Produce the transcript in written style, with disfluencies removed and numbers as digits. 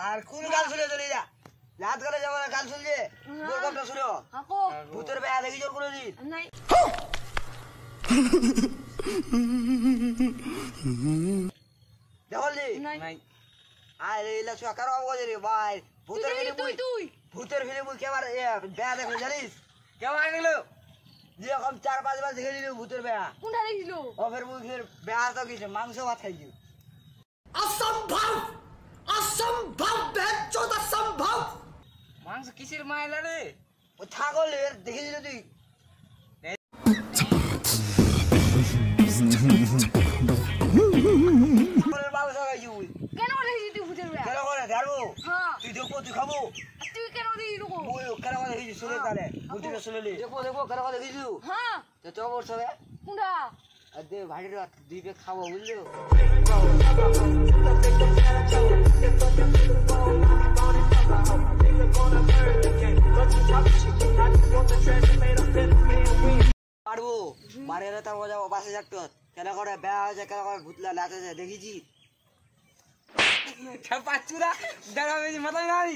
আর কোন গান শুনে চলে যা রাত করে যাবো গান শুনলে তোর কথা শুনো ভূতের বেয়া দেখি জোর করে দিন দেখলি আরে এলা সকার অবগজে রে ভাই ভূতের ফিল্ম কেবার বেয়া দেখলে জানিস কেমন গেল যেরকম 4-5 বার দেখে দিল ভূতের বেয়া কোনটা দেখিল অফের মুখের বেয়া তো কিছু মাংস ভাত খাইছি असंभव असंभव बेचोद असंभव মাংস কিসের মাইলা রে ও ছাগলের দেখে দিল তুই মাংস খাইছি কেন দেখিস তুই ভূতের বেয়া কেন করে ধারবো হ্যাঁ তুই দেখবো তুই খাবো তুই কেন দেখিস লোক ওই কেন করে দেখিস শুনে তারে ভূতের শুনলি দেখবো কেন করে দেখিস হ্যাঁ তো চবর সবে কোনটা আর দে ভাড়ির দুই বেগ খাবো বুঝলি পারবো মারে তার মজা বাসে যাকতো কেন করে বেয়া হয়েছে কেন করে ভূতলা নাচেছে দেখেছি পাঁচুরা দেখা বেশি মাথায় নাই